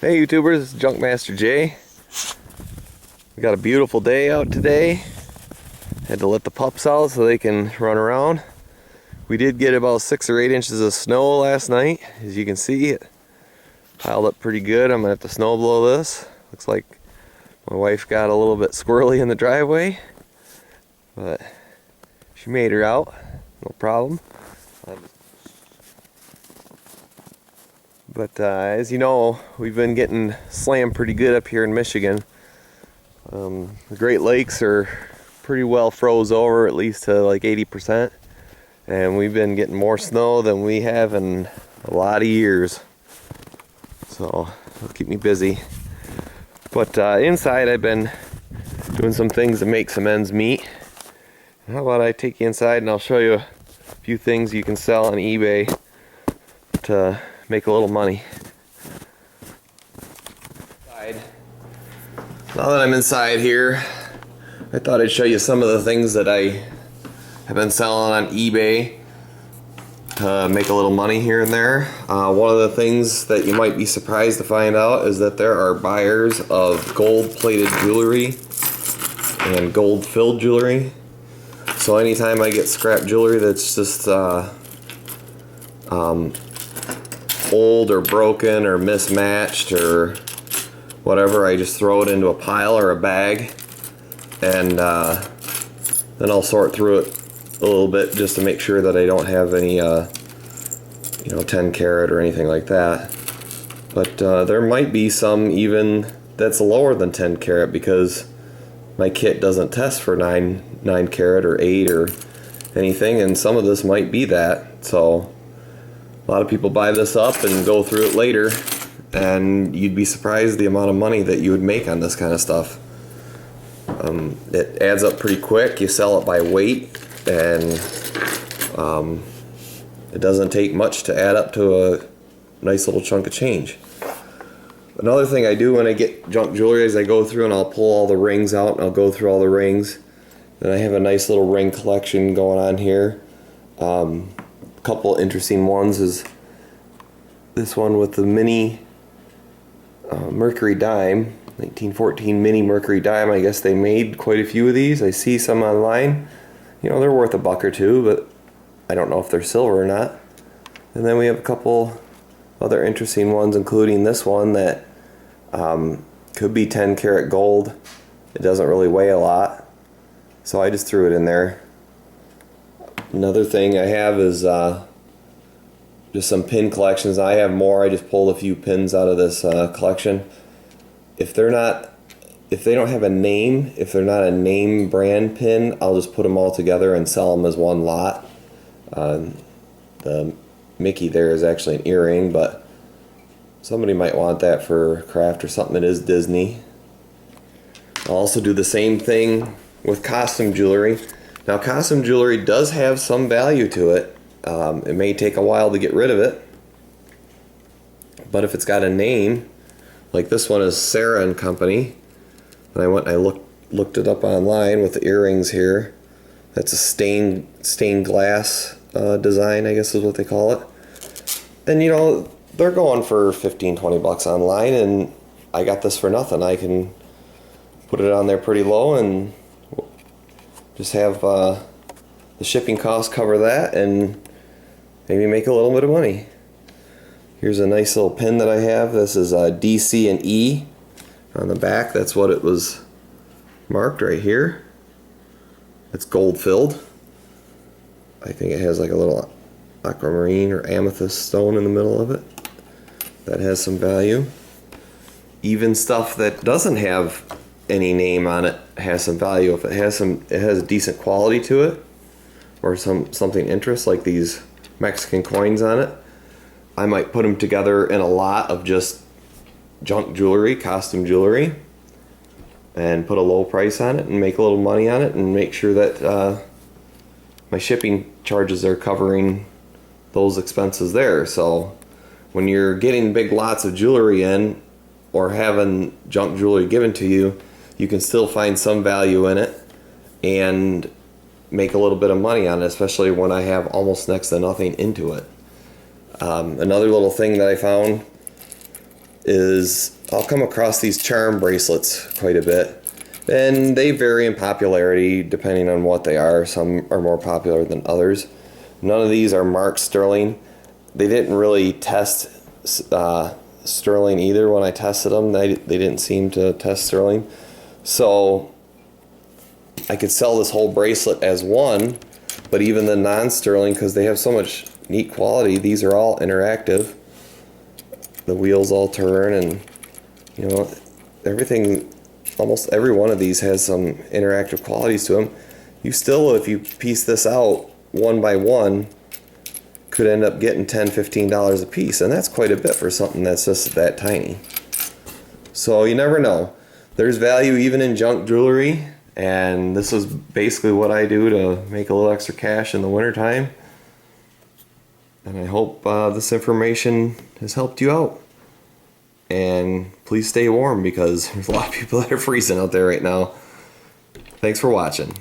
Hey YouTubers, it's Junkmaster Jay. We got a beautiful day out today. Had to let the pups out so they can run around. We did get about 6 or 8 inches of snow last night. As you can see, it piled up pretty good. I'm gonna have to snow blow this. Looks like my wife got a little bit squirrely in the driveway, but she made her out, no problem. But as you know, we've been getting slammed pretty good up here in Michigan. The Great Lakes are pretty well froze over, at least to like 80%. And we've been getting more snow than we have in a lot of years. So it'll keep me busy. But inside I've been doing some things to make some ends meet. How about I take you inside and I'll show you a few things you can sell on eBay to make a little money. Now that I'm inside here, I thought I'd show you some of the things that I have been selling on eBay to make a little money here and there. One of the things that you might be surprised to find out is that there are buyers of gold-plated jewelry and gold-filled jewelry. So anytime I get scrap jewelry that's just old or broken or mismatched or whatever, I just throw it into a pile or a bag, and then I'll sort through it a little bit just to make sure that I don't have any 10 karat or anything like that. But there might be some even that's lower than 10 karat because my kit doesn't test for 9 karat or 8 or anything, and some of this might be that. So a lot of people buy this up and go through it later, and you'd be surprised the amount of money that you would make on this kind of stuff. It adds up pretty quick. You sell it by weight, and it doesn't take much to add up to a nice little chunk of change. Another thing I do when I get junk jewelry is I go through and I'll pull all the rings out, and I'll go through all the rings. And I have a nice little ring collection going on here. A couple interesting ones is this one with the mini Mercury dime, 1914 mini Mercury dime. I guess they made quite a few of these. I see some online. You know, they're worth $1 or $2, but I don't know if they're silver or not. And then we have a couple other interesting ones, including this one that could be 10 karat gold. It doesn't really weigh a lot, so I just threw it in there. Another thing I have is just some pin collections. I have more. I just pulled a few pins out of this collection. If they don't have a name, if they're not a name brand pin, I'll just put them all together and sell them as one lot. The Mickey there is actually an earring, but somebody might want that for craft or something that is Disney. I'll also do the same thing with costume jewelry. Now, costume jewelry does have some value to it. It may take a while to get rid of it, but if it's got a name, like this one is Sarah and Company, and I looked it up online with the earrings here. That's a stained glass design, I guess is what they call it. And you know, they're going for $15-20 online, and I got this for nothing. I can put it on there pretty low and just have the shipping costs cover that, and maybe make a little bit of money. Here's a nice little pin that I have. This is DC and E on the back. That's what it was marked right here. It's gold filled. I think it has like a little aquamarine or amethyst stone in the middle of it. That has some value. Even stuff that doesn't have any name on it has some value. If it has a decent quality to it, or something interest, like these Mexican coins on it, I might put them together in a lot of just junk jewelry, costume jewelry, and put a low price on it and make a little money on it, and make sure that my shipping charges are covering those expenses there. So when you're getting big lots of jewelry in, or having junk jewelry given to you, you can still find some value in it and make a little bit of money on it, especially when I have almost next to nothing into it. Another little thing that I found is I'll come across these charm bracelets quite a bit. And they vary in popularity depending on what they are. Some are more popular than others. None of these are marked sterling. They didn't really test sterling either when I tested them. They didn't seem to test sterling. So I could sell this whole bracelet as one, but even the non-sterling, because they have so much neat quality, these are all interactive. The wheels all turn, and you know, everything, almost every one of these has some interactive qualities to them. You still, if you piece this out one by one, could end up getting $10-15 a piece, and that's quite a bit for something that's just that tiny. So you never know. There's value even in junk jewelry, and this is basically what I do to make a little extra cash in the wintertime. And I hope this information has helped you out. And please stay warm, because there's a lot of people that are freezing out there right now. Thanks for watching.